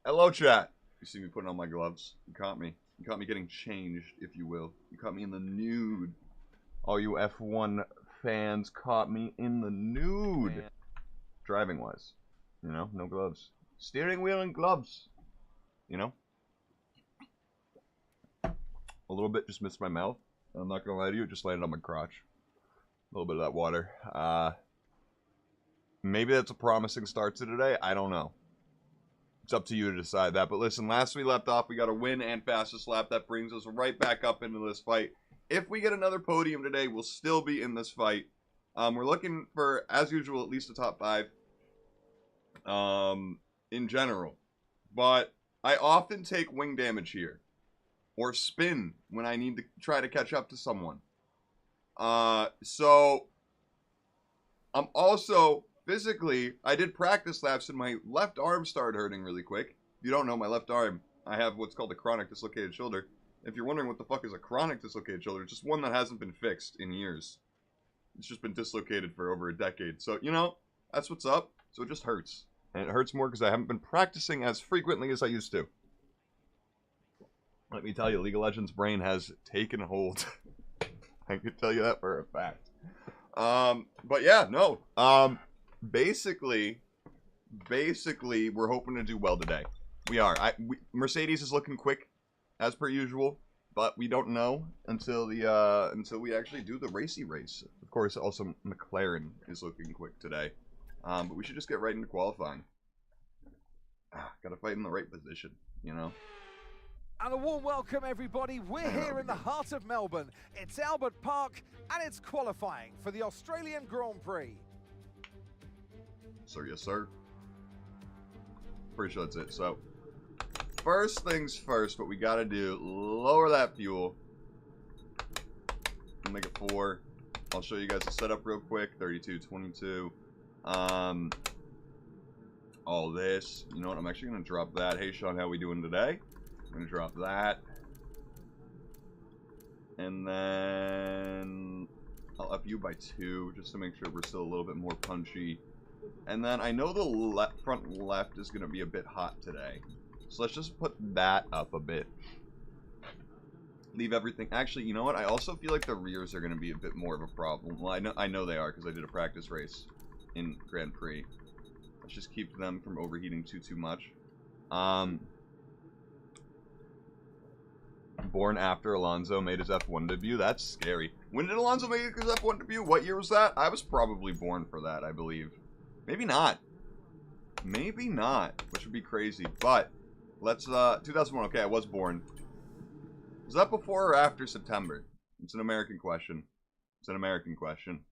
Hello, chat. You see me putting on my gloves. You caught me. You caught me getting changed, if you will. You caught me in the nude. All you F1 fans caught me in the nude. Driving-wise. You know, no gloves. Steering wheel and gloves. You know? A little bit just missed my mouth. I'm not gonna lie to you, it just landed on my crotch. A little bit of that water. Maybe that's a promising start to today. I don't know. It's up to you to decide that. But listen, last we left off, we got a win and fastest lap. That brings us right back up into this fight. If we get another podium today, we'll still be in this fight. We're looking for, as usual, at least a top 5 in general. But I often take wing damage here. Or spin when I need to try to catch up to someone. So I'm also... Physically, I did practice laps and my left arm started hurting really quick. If you don't know, my left arm, I have what's called a chronic dislocated shoulder. If you're wondering what the fuck is a chronic dislocated shoulder, it's just one that hasn't been fixed in years. It's just been dislocated for over a decade. So, you know, that's what's up. So it just hurts. And it hurts more because I haven't been practicing as frequently as I used to. Let me tell you, League of Legends brain has taken hold. I can tell you that for a fact. But yeah, no. Basically, we're hoping to do well today. We are. Mercedes is looking quick, as per usual, but we don't know until we actually do the racy race. Of course, also McLaren is looking quick today, but we should just get right into qualifying. Gotta fight in the right position, you know. And a warm welcome, everybody. We're here in the heart of Melbourne. It's Albert Park, and it's qualifying for the Australian Grand Prix. Sir, yes, sir. Pretty sure that's it. So, first things first, what we gotta do, lower that fuel. Make it 4. I'll show you guys the setup real quick. 32, 22. All this. You know what? I'm actually gonna drop that. Hey, Sean, how we doing today? I'm gonna drop that. And then I'll up you by 2, just to make sure we're still a little bit more punchy. And then I know the front left is going to be a bit hot today. So let's just put that up a bit. Leave everything. Actually, you know what? I also feel like the rears are going to be a bit more of a problem. Well, I know they are because I did a practice race in Grand Prix. Let's just keep them from overheating too much. Born after Alonso made his F1 debut. That's scary. When did Alonso make his F1 debut? What year was that? I was probably born for that, I believe. Maybe not. Maybe not. Which would be crazy. But, let's, 2001. Okay, I was born. Was that before or after September? It's an American question. It's an American question.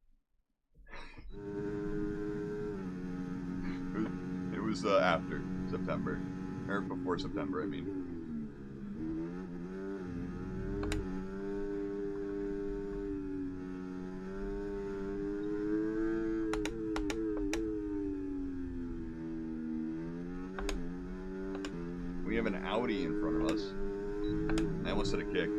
It was, after September. Or before September, I mean. We have an Audi in front of us. I almost hit a kick.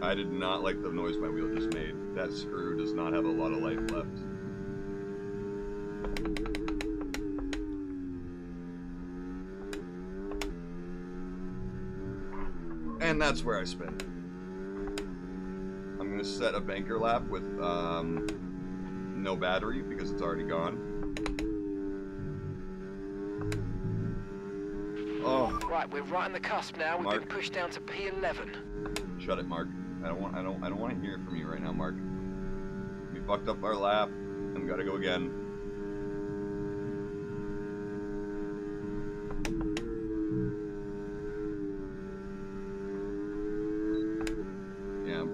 I did not like the noise my wheel just made. That screw does not have a lot of life left. And that's where I spin. I'm going to set a banker lap with no battery because it's already gone. Oh. Right, we're right on the cusp now. We've been pushed down to P11. Shut it, Mark. I don't want to hear it from you right now, Mark. We fucked up our lap and we got to go again.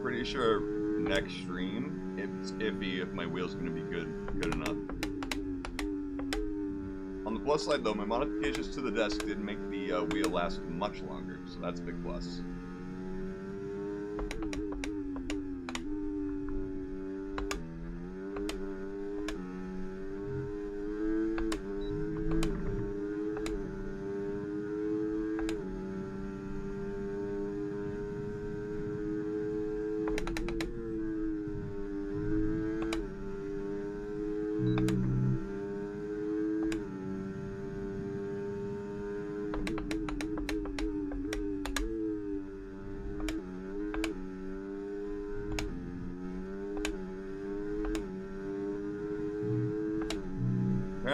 Pretty sure next stream it's iffy if my wheel's gonna be good enough. On the plus side though, my modifications to the desk did make the wheel last much longer, so that's a big plus.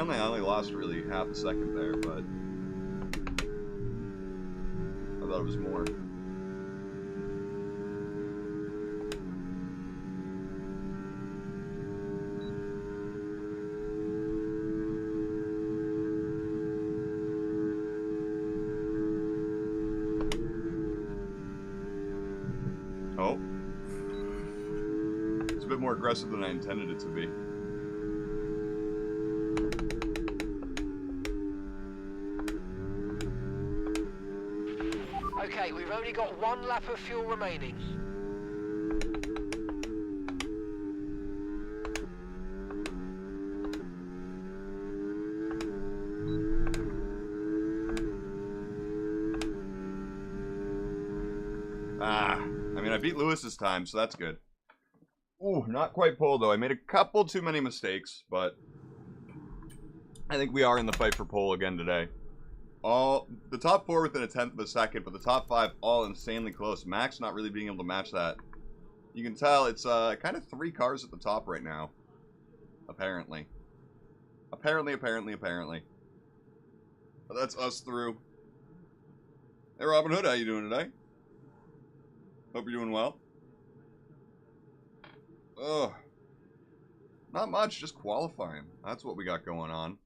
Apparently I only lost really half a second there, but I thought it was more. Oh. It's a bit more aggressive than I intended it to be. Okay, we've only got 1 lap of fuel remaining. I mean, I beat Lewis's time, so that's good. Ooh, not quite pole, though. I made a couple too many mistakes, but I think we are in the fight for pole again today. The top 4 within a tenth of a second, but the top 5 all insanely close. Max not really being able to match that. You can tell it's kind of 3 cars at the top right now. Apparently. Apparently. But that's us through. Hey, Robin Hood, how you doing today? Hope you're doing well. Ugh. Not much, just qualifying. That's what we got going on.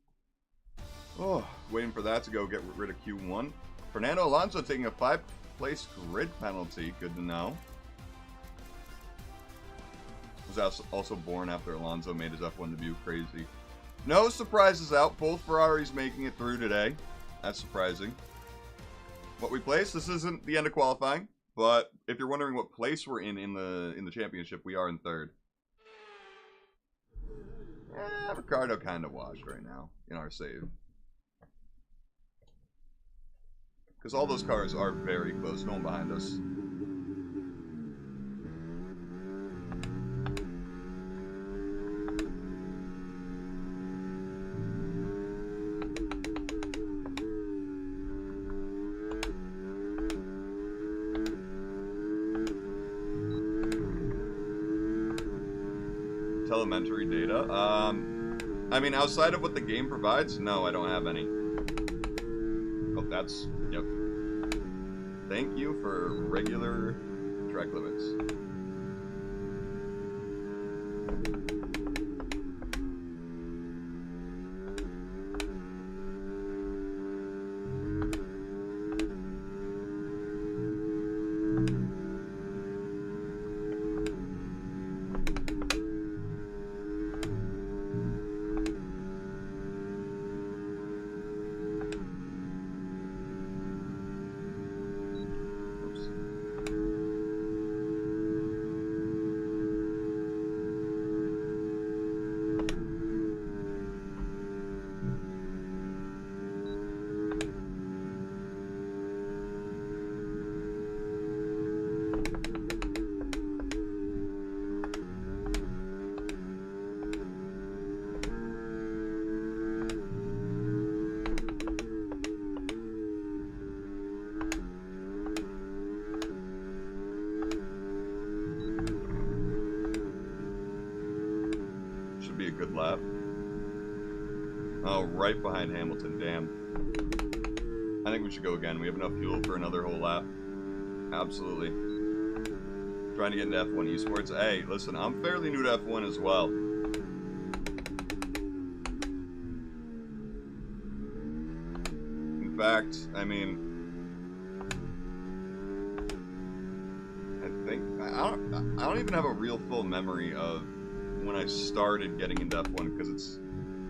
Oh, waiting for that to go get rid of Q1. Fernando Alonso taking a 5th-place grid penalty. Good to know. Was also born after Alonso made his F1 debut. Crazy. No surprises out. Both Ferraris making it through today. That's surprising. What we placed, this isn't the end of qualifying, but if you're wondering what place we're in the championship, we are in 3rd. Ricardo kind of washed right now in our save. Because all those cars are very close. No one behind us. Telemetry data. I mean, outside of what the game provides, no, I don't have any. Oh, that's... Yep. Thank you for regular track limits. Be a good lap. Oh, right behind Hamilton, damn. I think we should go again. We have enough fuel for another whole lap. Absolutely. Trying to get into F1 esports. Hey, listen, I'm fairly new to F1 as well. In fact, I mean, I don't even have a real full memory of when I started getting into F1, because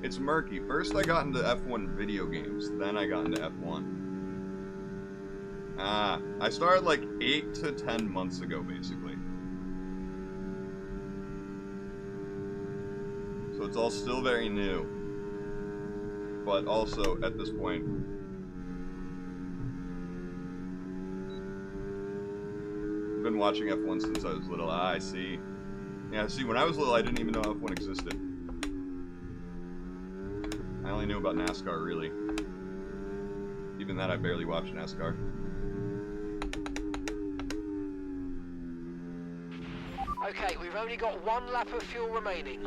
it's murky. First I got into F1 video games, then I got into F1. I started like 8 to 10 months ago, basically. So it's all still very new. But also, at this point, I've been watching F1 since I was little. I see. Yeah, see, when I was little, I didn't even know F1 existed. I only knew about NASCAR, really. Even that, I barely watched NASCAR. Okay, we've only got 1 lap of fuel remaining.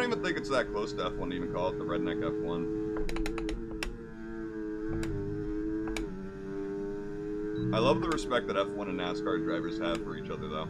don't even think it's that close to F1 to even call it the redneck F1. I love the respect that F1 and NASCAR drivers have for each other, though.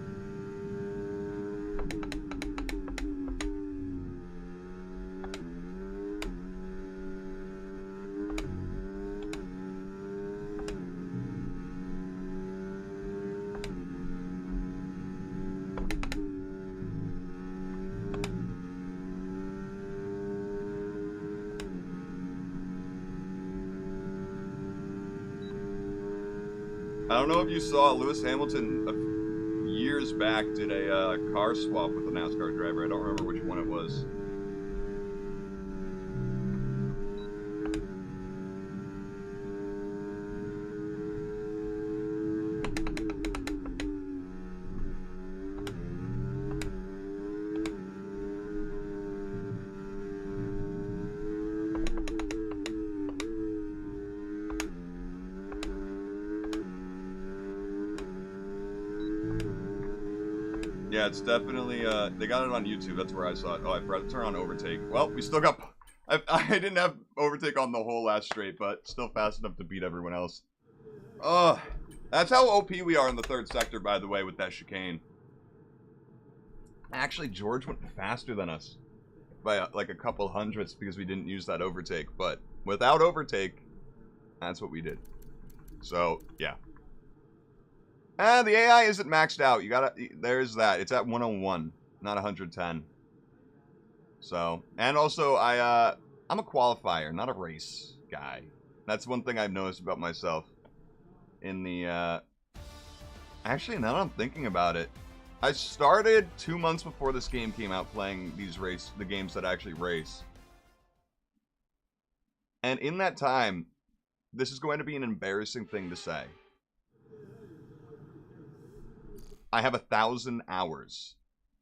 I don't know if you saw Lewis Hamilton years back did a car swap with a NASCAR driver. I don't remember which one it was. Yeah, it's definitely, they got it on YouTube, that's where I saw it. Oh, I forgot to turn on overtake. Well, we still got, I didn't have overtake on the whole last straight, but still fast enough to beat everyone else. That's how OP we are in the third sector, by the way, with that chicane. Actually, George went faster than us by like a couple hundredths because we didn't use that overtake, but without overtake, that's what we did. So, yeah. The AI isn't maxed out. You gotta, there's that. It's at 101, not 110. So, and also, I'm a qualifier, not a race guy. That's one thing I've noticed about myself. In the, actually, now that I'm thinking about it, I started 2 months before this game came out playing the games that actually race. And in that time, this is going to be an embarrassing thing to say. I have 1,000 hours.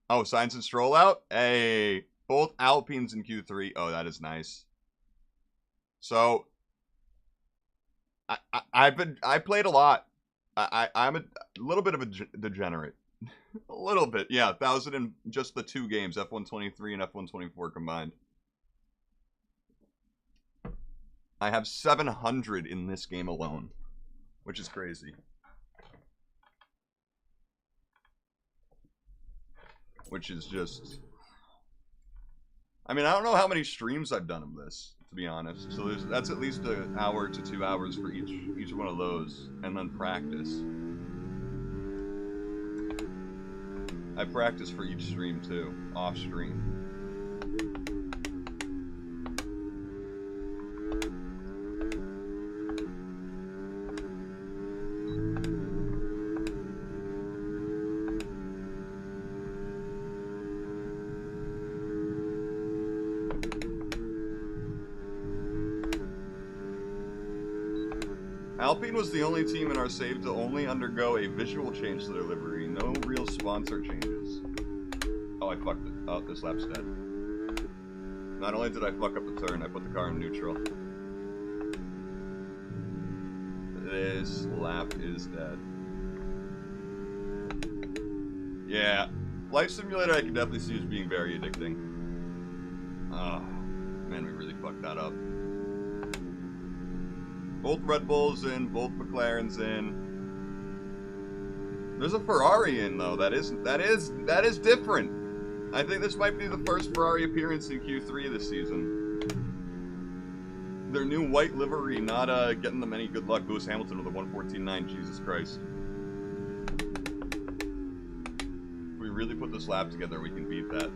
Oh, Science and Stroll out? Hey, both Alpines in Q3. Oh, that is nice. So, I played a lot. I'm a little bit of a degenerate. A little bit, yeah. 1,000 in just the 2 games, F123 and F124 combined. I have 700 in this game alone, which is crazy. Which is just, I mean, I don't know how many streams I've done of this, to be honest. So that's at least an hour to 2 hours for each one of those, and then practice. I practice for each stream too, off stream. Alpine was the only team in our save to only undergo a visual change to their livery. No real sponsor changes. Oh, I fucked it. Oh, this lap's dead. Not only did I fuck up the turn, I put the car in neutral. This lap is dead. Yeah. Life Simulator I can definitely see as being very addicting. Oh, man, we really fucked that up. Both Red Bulls in, both McLarens in. There's a Ferrari in though. That is different. I think this might be the first Ferrari appearance in Q3 this season. Their new white livery, not getting them any good luck. Lewis Hamilton with a 1:14.9. Jesus Christ. If we really put this lap together, we can beat that.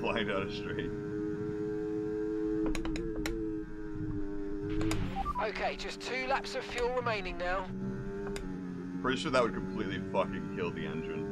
Flying down a straight. Okay, just 2 laps of fuel remaining now. Pretty sure that would completely fucking kill the engine.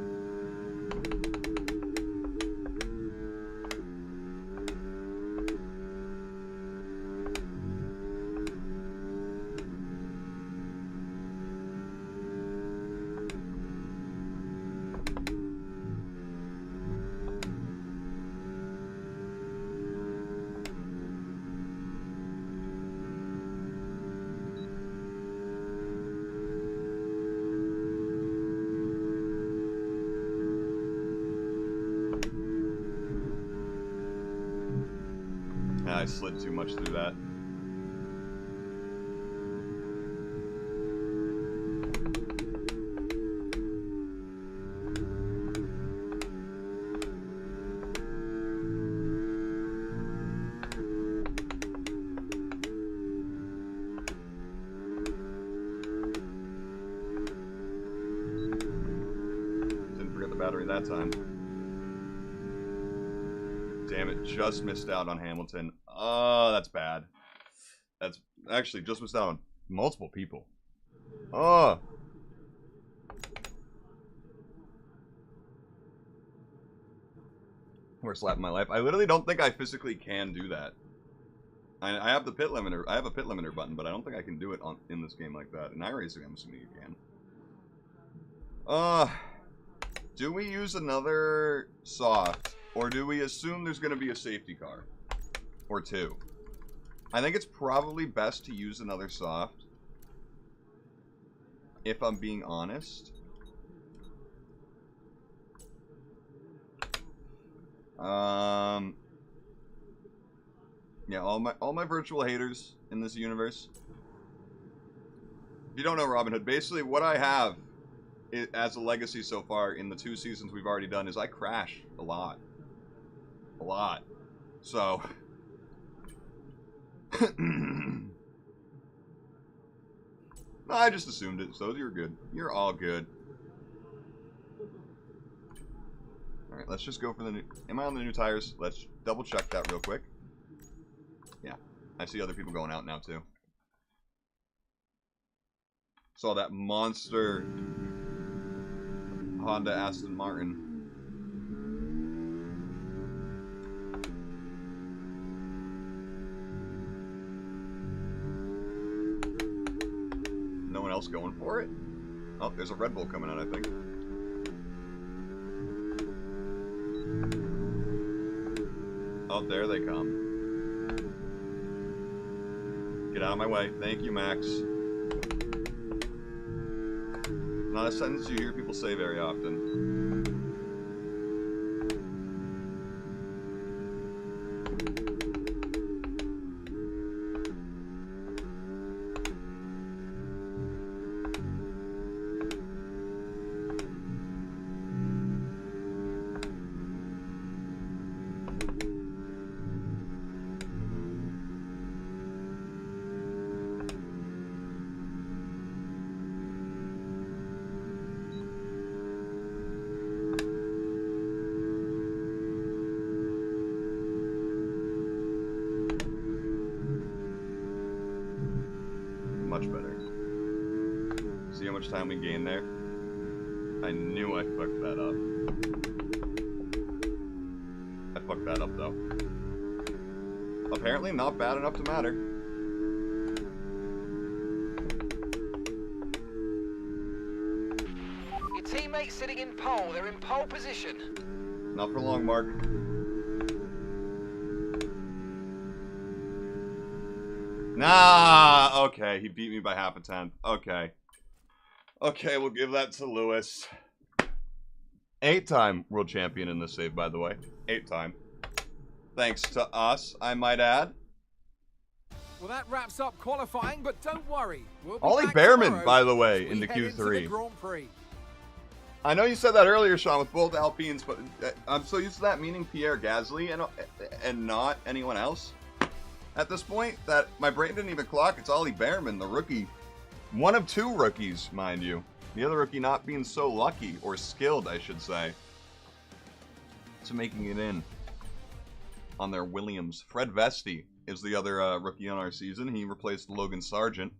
slid too much through that. Didn't forget the battery that time. Damn it, just missed out on Hamilton. Oh, that's bad. That's actually just missed out on multiple people. Oh. Worst lap of my life. I literally don't think I physically can do that. I have the pit limiter. I have a pit limiter button, but I don't think I can do it in this game like that. In iRacing, I'm assuming you can. Do we use another soft? Or do we assume there's going to be a safety car? Or two? I think it's probably best to use another soft. If I'm being honest. Yeah, all my virtual haters in this universe. If you don't know Robin Hood, basically what I have as a legacy so far in the 2 seasons we've already done is I crash a lot. A lot. So no, I just assumed it, so you're good. You're all good. Alright, let's just go for the new... Am I on the new tires? Let's double check that real quick. Yeah. I see other people going out now, too. Saw that monster Honda Aston Martin. No one else going for it? Oh, there's a Red Bull coming out, I think. Oh, there they come. Get out of my way. Thank you, Max. Not a sentence you hear people say very often. Much better. See how much time we gained there? I knew I fucked that up. I fucked that up, though. Apparently not bad enough to matter. Your teammates sitting in pole. They're in pole position. Not for long, Mark. Nah, okay, he beat me by half a tenth. Okay. Okay, we'll give that to Lewis. 8-time world champion in this save, by the way. 8-time. Thanks to us, I might add. Well, that wraps up qualifying, but don't worry. We'll be Ollie back Behrman, tomorrow by the way, as we into head into the Q3. Grand Prix. I know you said that earlier, Sean, with both Alpines, but I'm so used to that meaning Pierre Gasly and not anyone else at this point that my brain didn't even clock. It's Ollie Behrman, the rookie. One of 2 rookies, mind you. The other rookie not being so lucky, or skilled, I should say, to making it in on their Williams. Fred Vesti is the other rookie on our season. He replaced Logan Sargent,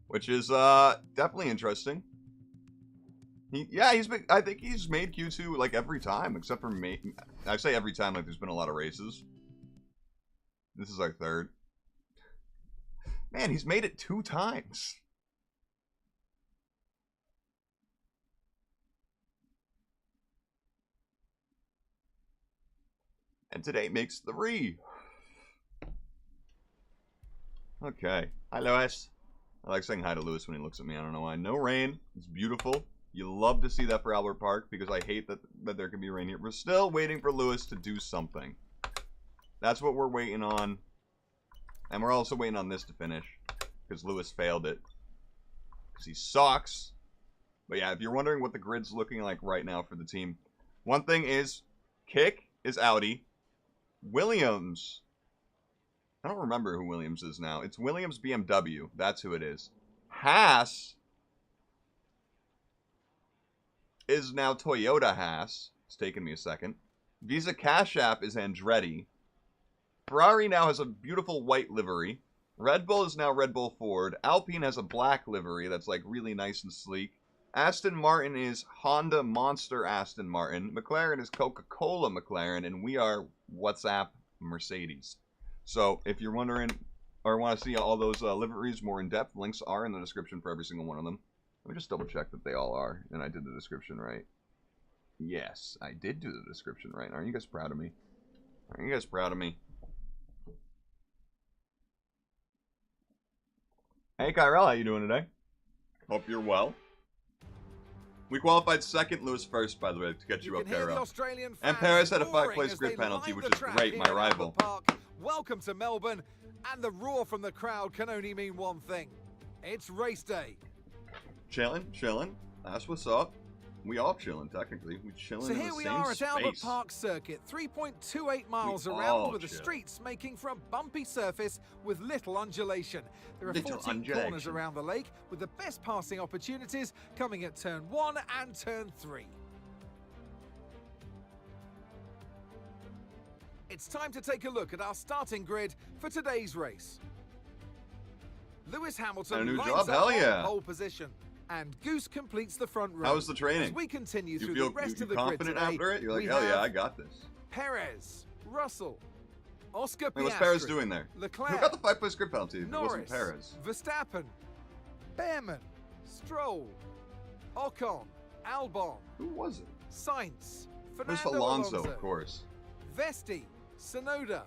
which is definitely interesting. I think he's made Q2 like every time, except for I say every time like there's been a lot of races. This is our 3rd. Man, he's made it 2 times. And today makes 3. Okay. Hi, Lewis. I like saying hi to Lewis when he looks at me. I don't know why. No rain. It's beautiful. You love to see that for Albert Park because I hate that there can be rain here. We're still waiting for Lewis to do something. That's what we're waiting on. And we're also waiting on this to finish. Because Lewis failed it. Because he sucks. But yeah, if you're wondering what the grid's looking like right now for the team. One thing is, Kick is Audi. Williams. I don't remember who Williams is now. It's Williams BMW. That's who it is. Haas is now Toyota Haas. It's taken me a second. Visa Cash App is Andretti. Ferrari now has a beautiful white livery. Red Bull is now Red Bull Ford. Alpine has a black livery that's like really nice and sleek. Aston Martin is Honda Monster Aston Martin. McLaren is Coca-Cola McLaren. And we are WhatsApp Mercedes. So if you're wondering or want to see all those liveries more in depth, links are in the description for every single one of them. Let me just double check that they all are. And I did the description right. Yes, I did do the description right. Aren't you guys proud of me? Aren't you guys proud of me? Hey, Kyrell, how you doing today? Hope you're well. We qualified second, Lewis first, by the way, to get you up, Kyrell. And Perez had a 5-place grid penalty, which is great, my rival. Welcome to Melbourne, and the roar from the crowd can only mean one thing. It's race day. Chillin'. That's what's up. We all chillin', technically. We chillin' So in here the we same are at space. Albert Park Circuit, 3.28 miles around, with the streets making for a bumpy surface with little undulation. There are 14 corners around the lake, with the best passing opportunities coming at turn 1 and turn 3. It's time to take a look at our starting grid for today's race. Lewis Hamilton lines up on pole position, and Goose completes the front row. How was the training? As we continue you through feel the rest of the confident grid today, after it? You're like, hell yeah, I got this. Perez, Russell, Oscar Piastri, what's Perez doing there? Leclerc, who got the 5-place grid penalty? Norris, it wasn't Perez. Verstappen, Behrman, Stroll, Ocon, Albon. Who was it? Sainz, There's Fernando Alonso, of course. Vesti, Sonoda,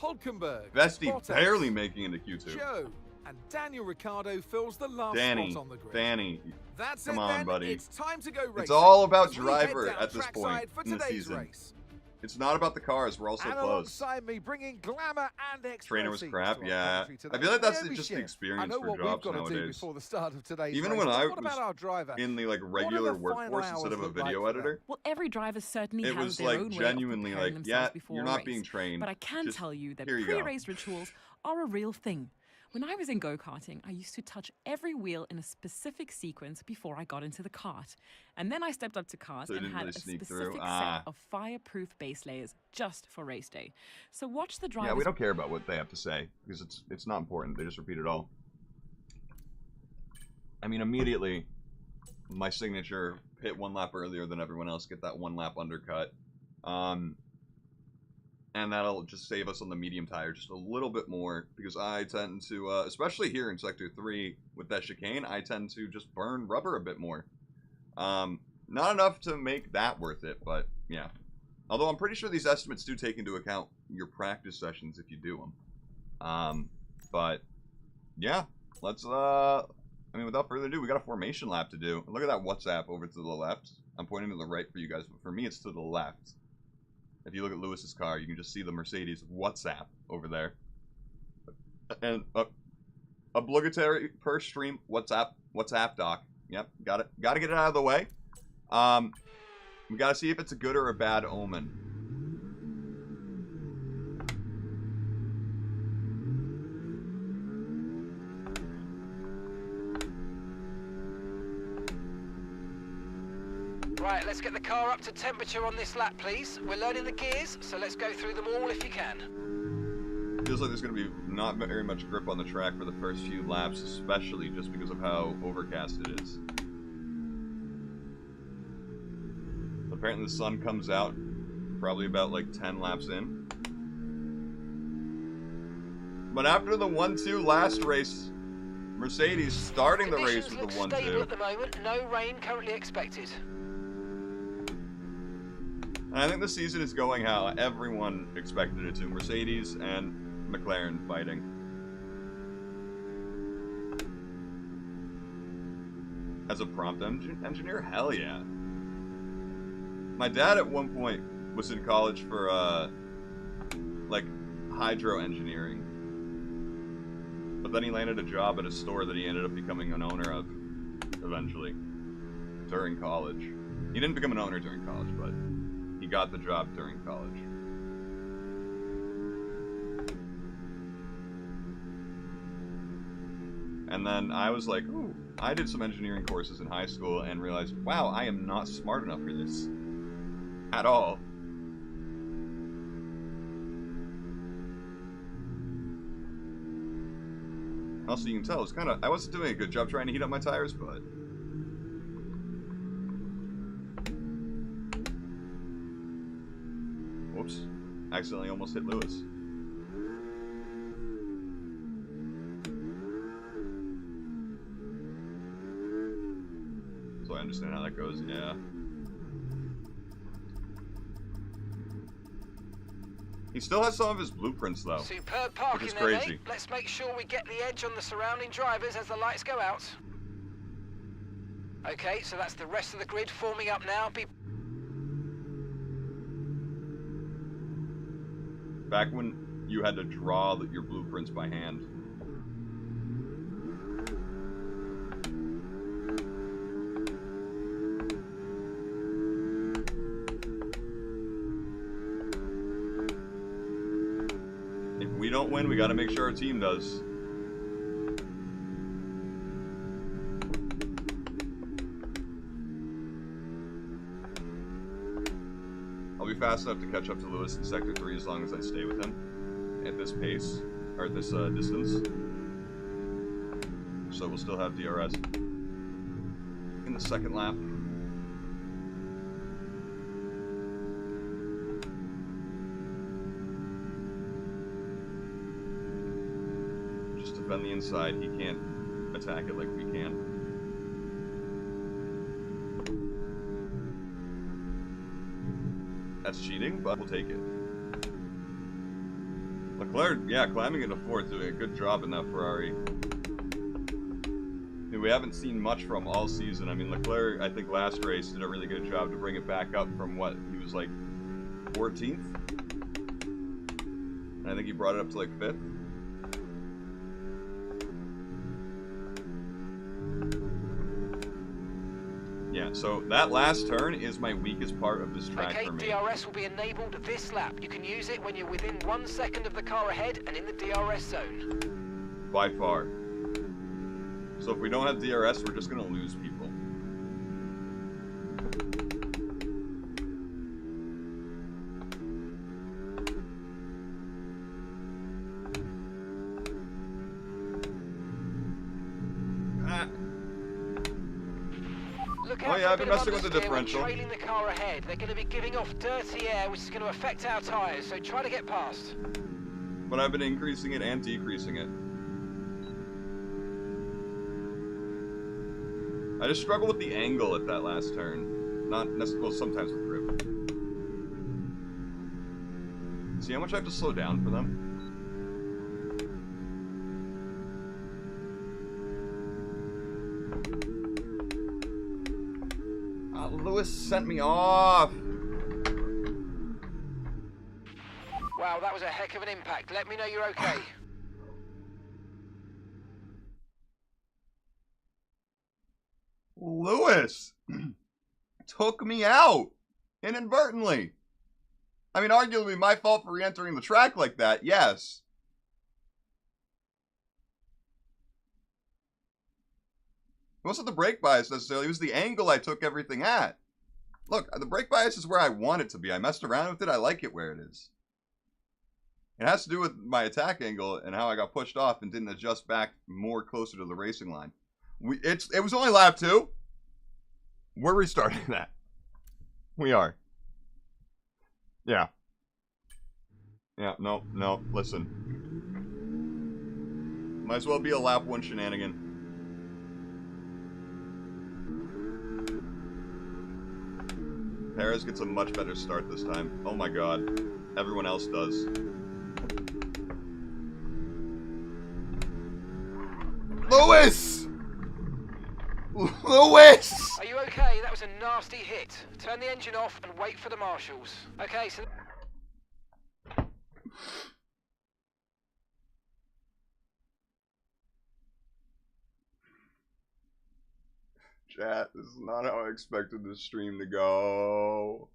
Hulkenberg, Vesti Bottas, barely making into Q2. Joe, and Daniel Ricciardo fills the last Danny, spot on the grid. Danny, That's come it, on, then. buddy. It's time to go racing. It's all about as we driver head down at this point for in the today's season. race. It's not about the cars. We're all so And close. alongside me, bringing glamour and expertise. Trainer was crap, to our yeah. country today. I feel like that's Naomi just the Schiff. experience I know for what jobs we've got to do nowadays. before the start of today's Even race. when I What about our driver? in the like What are regular the final workforce instead of a hours look video like for editor, Well, every driver certainly it has was their like own way genuinely of like, preparing yeah, themselves before you're a not race. being trained. But I can Just tell you that here you go. pre-race rituals are a real thing. When I was in go-karting, I used to touch every wheel in a specific sequence before I got into the kart. And then I stepped up to cars So it and didn't had really a sneak specific through. set of fireproof base layers just for race day. So watch the drivers. Yeah, we don't care about what they have to say because it's not important. They just repeat it all. I mean, immediately, my signature, hit 1 lap earlier than everyone else, get that 1 lap undercut. And that'll just save us on the medium tire just a little bit more because I tend to, especially here in Sector 3 with that chicane, I tend to just burn rubber a bit more. Not enough to make that worth it, but yeah. Although I'm pretty sure these estimates do take into account your practice sessions if you do them. But yeah, let's, I mean, without further ado, we got a formation lap to do. Look at that WhatsApp over to the left. I'm pointing to the right for you guys, but for me, it's to the left. If you look at Lewis's car, you can just see the Mercedes WhatsApp over there. And obligatory per stream WhatsApp doc. Yep, got to get it out of the way. We got to see if it's a good or a bad omen. Right, let's get the car up to temperature on this lap, please. We're learning the gears, so let's go through them all if you can. Feels like there's going to be not very much grip on the track for the first few laps, especially just because of how overcast it is. Apparently the sun comes out probably about like 10 laps in. But after the 1-2 last race, Mercedes starting the race with the 1-2. Stable at the moment, no rain currently expected. And I think the season is going how everyone expected it to. Mercedes and McLaren fighting. As a prompt engineer? Hell yeah. My dad at one point was in college for, like, hydro engineering. But then he landed a job at a store that he ended up becoming an owner of, eventually, during college. He didn't become an owner during college, but he got the job during college. And then I was like, ooh, I did some engineering courses in high school and realized, wow, I am not smart enough for this. At all. Also, you can tell, it's I wasn't doing a good job trying to heat up my tires, but... Whoops. Accidentally almost hit Lewis. So I understand how that goes, yeah. He still has some of his blueprints, though. Superb parking, which is crazy. Mate. Let's make sure we get the edge on the surrounding drivers as the lights go out. Okay, so that's the rest of the grid forming up now. Back when you had to draw your blueprints by hand. We don't win, we gotta make sure our team does. I'll be fast enough to catch up to Lewis in Sector 3 as long as I stay with him at this pace, or at this distance. So we'll still have DRS in the second lap. On the inside, he can't attack it like we can. That's cheating, but we'll take it. Leclerc, yeah, climbing into fourth, doing a good job in that Ferrari. We haven't seen much from all season. I mean, Leclerc, I think last race did a really good job to bring it back up from what, he was like 14th? I think he brought it up to like 5th. Yeah, so that last turn is my weakest part of this track for me. DRS will be enabled this lap. You can use it when you're within 1 second of the car ahead and in the DRS zone. By far. So if we don't have DRS, we're just going to lose people. Oh yeah, I've been messing with the differential. Trailing the car ahead. They're going to be giving off dirty air, which is going to affect our tires, so try to get past. But I've been increasing it and decreasing it. I just struggle with the angle at that last turn. Not necessarily, well, sometimes with grip. See how much I have to slow down for them? Lewis sent me off. Wow, that was a heck of an impact. Let me know you're okay. Lewis took me out inadvertently. I mean, arguably my fault for re-entering the track like that, yes. It wasn't the brake bias necessarily, it was the angle I took everything at. Look, the brake bias is where I want it to be. I messed around with it, I like it where it is. It has to do with my attack angle and how I got pushed off and didn't adjust back more closer to the racing line. It was only lap 2. We're restarting that. We are. Yeah. Yeah, no, listen. Might as well be a lap 1 shenanigan. Perez gets a much better start this time. Oh my god. Everyone else does. Lewis! Lewis! Are you okay? That was a nasty hit. Turn the engine off and wait for the marshals. Okay, so... Chat, this is not how I expected this stream to go.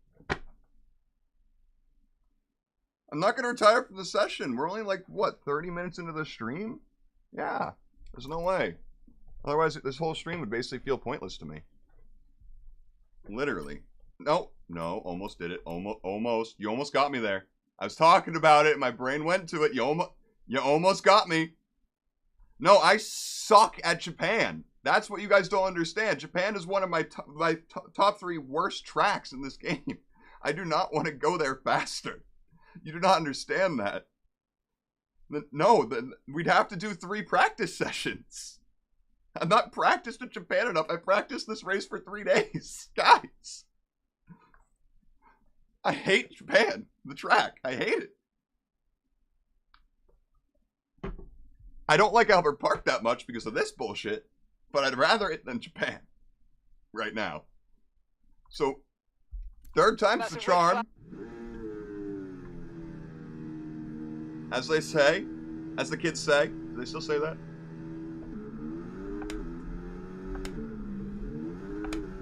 I'm not gonna retire from the session. We're only like, what, 30 minutes into the stream? Yeah, there's no way. Otherwise, this whole stream would basically feel pointless to me. Literally. No, almost did it. Almost. You almost got me there. I was talking about it, and my brain went to it. You almost got me. No, I suck at Japan. That's what you guys don't understand. Japan is one of my top 3 worst tracks in this game. I do not want to go there faster. You do not understand that. No, we'd have to do 3 practice sessions. I'm not practiced at Japan enough. I practiced this race for 3 days. Guys. I hate Japan. The track. I hate it. I don't like Albert Park that much because of this bullshit, but I'd rather it than Japan right now. So, 3rd time's the charm. As they say, as the kids say. Do they still say that?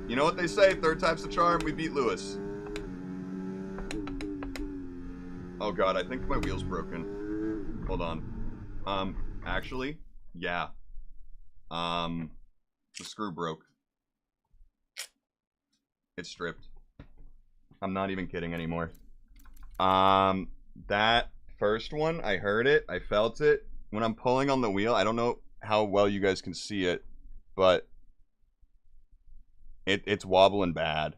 You know what they say, 3rd time's the charm, we beat Lewis. Oh god, I think my wheel's broken. Hold on. Actually, yeah. The screw broke. It's stripped. I'm not even kidding anymore. That first one, I heard it, I felt it. When I'm pulling on the wheel, I don't know how well you guys can see it, but it's wobbling bad.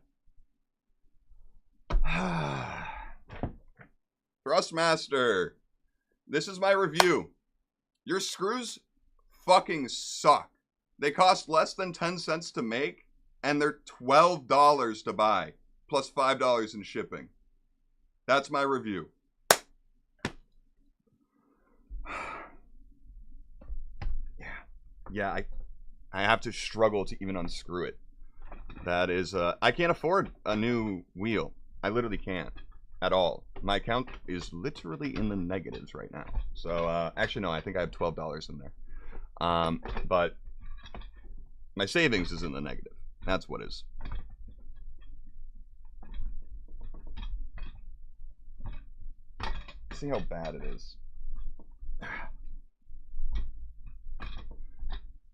Thrustmaster, this is my review. Your screws fucking suck. They cost less than 10 cents to make, and they're $12 to buy, plus $5 in shipping. That's my review. Yeah, I have to struggle to even unscrew it. That is, I can't afford a new wheel. I literally can't at all. My account is literally in the negatives right now. So, actually, no, I think I have $12 in there. But my savings is in the negative. That's what is. See how bad it is.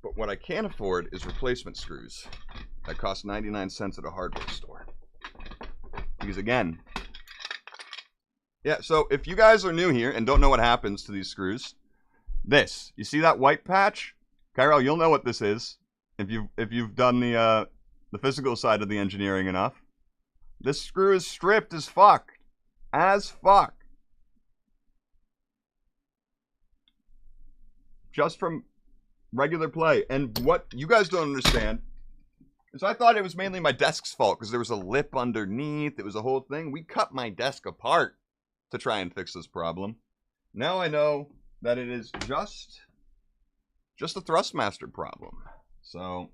But what I can't afford is replacement screws that cost 99 cents at a hardware store. Because again, yeah, so if you guys are new here and don't know what happens to these screws, this, you see that white patch? Kyrell, you'll know what this is if you've done the physical side of the engineering enough. This screw is stripped as fuck. As fuck. Just from regular play. And what you guys don't understand is I thought it was mainly my desk's fault because there was a lip underneath. It was a whole thing. We cut my desk apart to try and fix this problem. Now I know that it is just a Thrustmaster problem. So,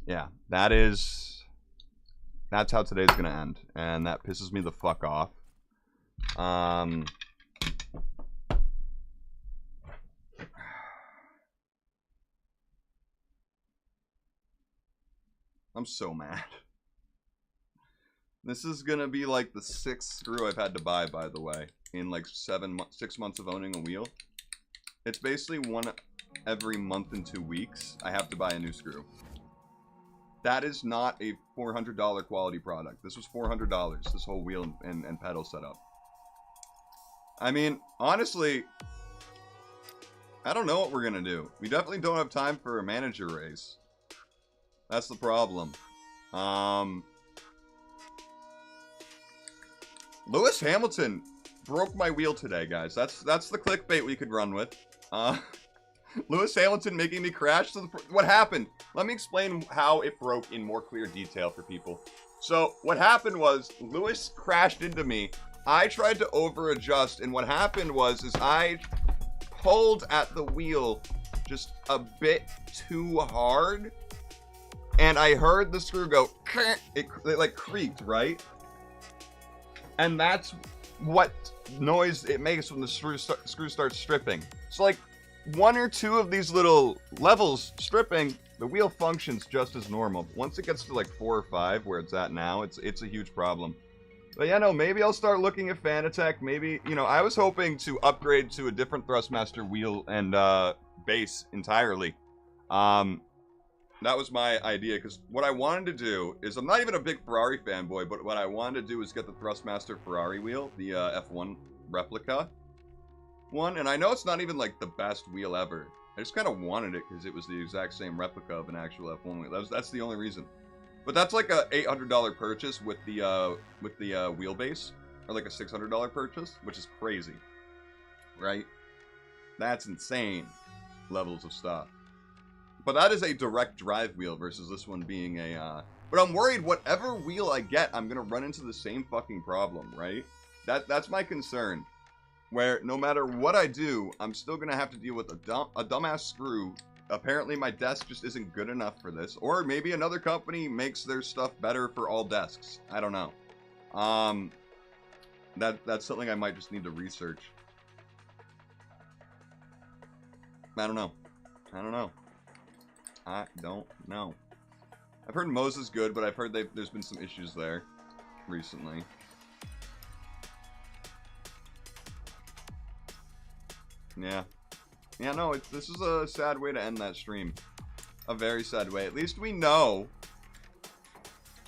yeah, that's how today's gonna end. And that pisses me the fuck off. I'm so mad. This is gonna be like the 6th screw I've had to buy, by the way, in like 6 months of owning a wheel. It's basically one every month and 2 weeks. I have to buy a new screw. That is not a $400 quality product. This was $400. This whole wheel and pedal setup. I mean, honestly, I don't know what we're gonna do. We definitely don't have time for a manager race. That's the problem. Lewis Hamilton broke my wheel today, guys. That's the clickbait we could run with. Lewis Hamilton making me crash. What happened? Let me explain how it broke in more clear detail for people. So what happened was Lewis crashed into me. I tried to over adjust, and what happened was I pulled at the wheel just a bit too hard. And I heard the screw go, it like creaked, right? And that's what noise it makes when the screw starts stripping. So like, one or two of these little levels stripping, the wheel functions just as normal. Once it gets to like 4 or 5, where it's at now, it's a huge problem. But yeah, no, maybe I'll start looking at Fanatec. Maybe, you know, I was hoping to upgrade to a different Thrustmaster wheel and base entirely. That was my idea, because what I wanted to do is, I'm not even a big Ferrari fanboy, but what I wanted to do is get the Thrustmaster Ferrari wheel, the F1 replica one, and I know it's not even like the best wheel ever. I just kind of wanted it because it was the exact same replica of an actual F1 wheel. That's the only reason. But that's like a $800 purchase with the wheelbase, or like a $600 purchase, which is crazy, right? That's insane levels of stuff. But that is a direct drive wheel versus this one being a, But I'm worried whatever wheel I get, I'm gonna run into the same fucking problem, right? That's my concern. Where no matter what I do, I'm still gonna have to deal with a dumbass screw. Apparently my desk just isn't good enough for this. Or maybe another company makes their stuff better for all desks. I don't know. That's something I might just need to research. I don't know. I don't know. I've heard Moses good, but I've heard there's been some issues there recently. Yeah. Yeah, no, this is a sad way to end that stream. A very sad way. At least we know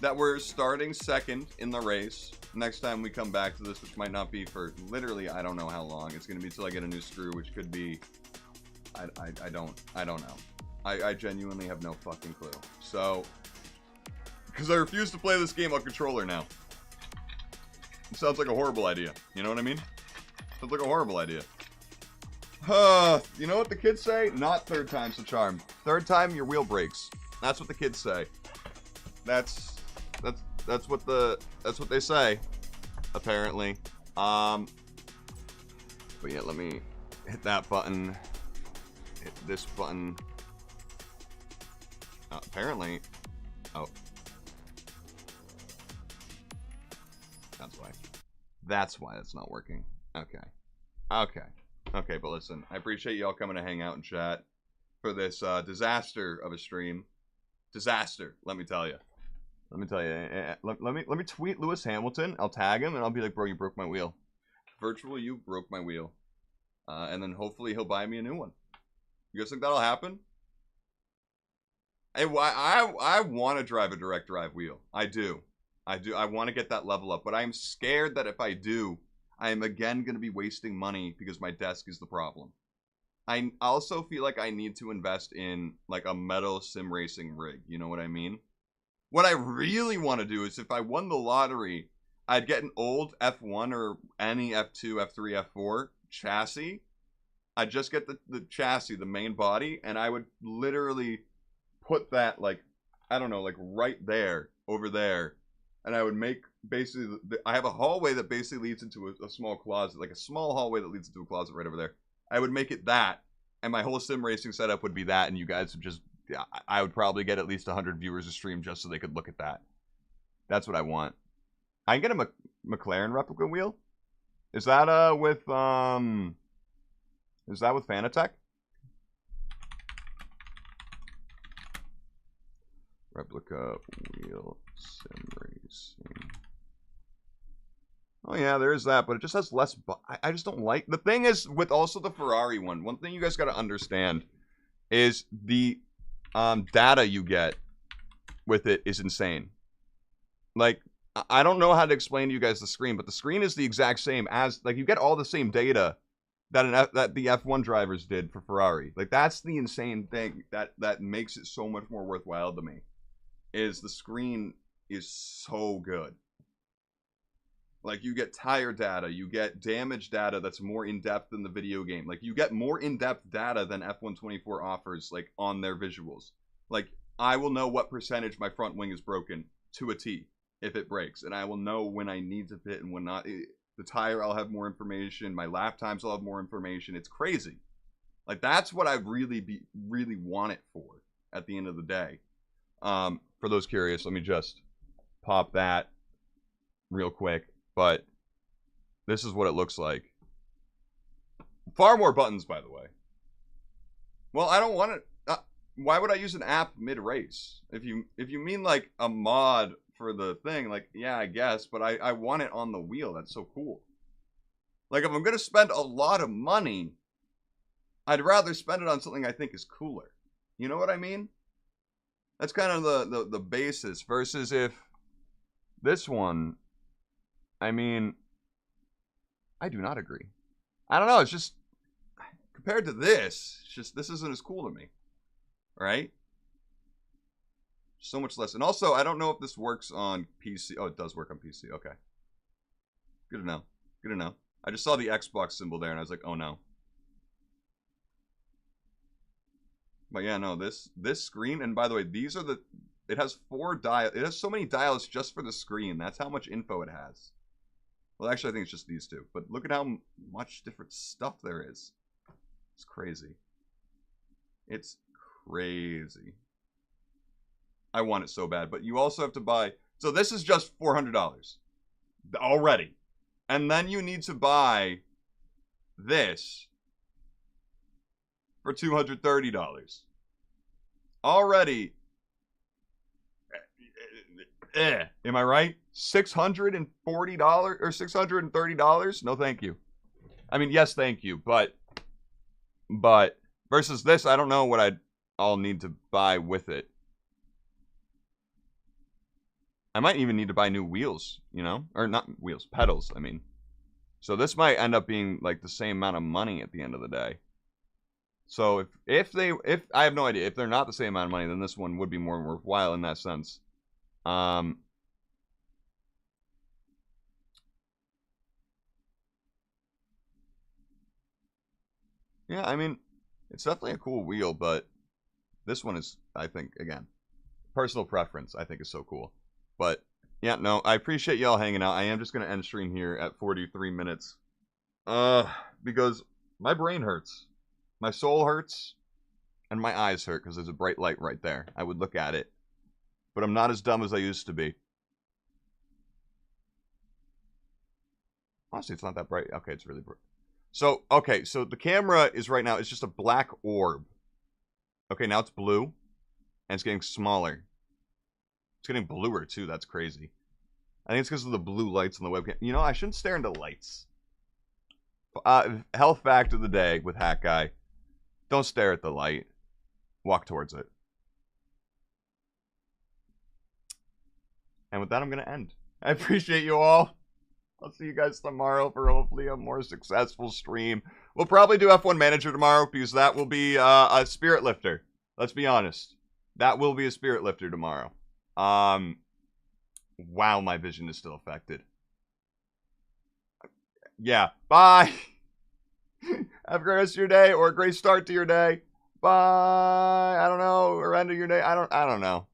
that we're starting second in the race next time we come back to this, which might not be for literally I don't know how long. It's going to be till I get a new screw, which could be I don't know. I genuinely have no fucking clue. So, because I refuse to play this game on controller now. It sounds like a horrible idea. You know what I mean? Sounds like a horrible idea. You know what the kids say? Not third time's the charm. Third time, your wheel breaks. That's what the kids say. That's what they say. Apparently. But yeah, let me hit that button. Hit this button. Apparently. Oh. That's why it's not working. Okay. Okay, but listen, I appreciate y'all coming to hang out and chat for this disaster of a stream. Disaster, let me tell you. Let me tweet Lewis Hamilton. I'll tag him and I'll be like, bro, you broke my wheel. Virtual, you broke my wheel. And then hopefully he'll buy me a new one. You guys think that'll happen? Hey, I want to drive a direct drive wheel. I do. I want to get that level up. But I'm scared that if I do, I am again going to be wasting money because my desk is the problem. I also feel like I need to invest in like a metal sim racing rig. You know what I mean? What I really want to do is if I won the lottery, I'd get an old F1 or any F2, F3, F4 chassis. I'd just get the chassis, the main body, and I would literally put that like, I don't know, like right there, over there. And I would make basically, I have a hallway that basically leads into a small closet, like a small hallway that leads into a closet right over there. I would make it that, and my whole sim racing setup would be that, and you guys would just, I would probably get at least 100 viewers a stream just so they could look at that. That's what I want. I can get a McLaren replica wheel. Is that with Fanatec? Replica wheel sim racing. Oh yeah, there is that, but it just has less. I just don't like. The thing is, with also the Ferrari one, one thing you guys got to understand is the data you get with it is insane. Like, I don't know how to explain to you guys the screen, but the screen is the exact same as, like, you get all the same data that that the F1 drivers did for Ferrari. Like, that's the insane thing that makes it so much more worthwhile to me. Is the screen is so good. Like, you get tire data, you get damage data that's more in-depth than the video game. Like, you get more in-depth data than F124 offers, like, on their visuals. Like, I will know what percentage my front wing is broken to a T if it breaks. And I will know when I need to pit and when not. The tire, I'll have more information. My lap times, I'll have more information. It's crazy. Like, that's what I really want it for at the end of the day. For those curious, let me just pop that real quick. But this is what it looks like. Far more buttons, by the way. Well, I don't want it. Why would I use an app mid-race? If you mean like a mod for the thing, like, yeah, I guess, but I want it on the wheel. That's so cool. Like, if I'm going to spend a lot of money, I'd rather spend it on something I think is cooler. You know what I mean? That's kind of the basis. Versus if this one, I mean, I do not agree. I don't know. It's just, compared to this, it's just, this isn't as cool to me. Right? So much less. And also, I don't know if this works on PC. Oh, it does work on PC. Okay. Good to know. Good to know. I just saw the Xbox symbol there, and I was like, oh no. But yeah, no, this screen, and by the way, these are the, it has 4 dials. It has so many dials just for the screen. That's how much info it has. Well, actually, I think it's just these 2. But look at how much different stuff there is. It's crazy. It's crazy. I want it so bad, but you also have to buy. So this is just $400 already, and then you need to buy this for $230 already. Am I right? $640 or $630? No, thank you. I mean, yes, thank you, but versus this, I don't know what I'll need to buy with it. I might even need to buy new wheels, you know? Or not wheels, pedals, I mean. So this might end up being like the same amount of money at the end of the day. So if I have no idea, if they're not the same amount of money, then this one would be more worthwhile in that sense. Yeah, I mean, it's definitely a cool wheel, but this one is, I think, again, personal preference, I think is so cool. But yeah, no, I appreciate y'all hanging out. I am just gonna end stream here at 43 minutes. Because my brain hurts. My soul hurts. And my eyes hurt because there's a bright light right there. I would look at it. But I'm not as dumb as I used to be. Honestly, it's not that bright. Okay, it's really bright. So, okay, so the camera is right now, it's just a black orb. Okay, now it's blue. And it's getting smaller. It's getting bluer, too. That's crazy. I think it's because of the blue lights on the webcam. You know, I shouldn't stare into lights. Health fact of the day with Hack Guy. Don't stare at the light. Walk towards it. And with that, I'm going to end. I appreciate you all. I'll see you guys tomorrow for hopefully a more successful stream. We'll probably do F1 Manager tomorrow because that will be a spirit lifter. Let's be honest. That will be a spirit lifter tomorrow. Wow, my vision is still affected. Yeah, bye. Have a great rest of your day or a great start to your day. Bye. I don't know, or end of your day. I don't know.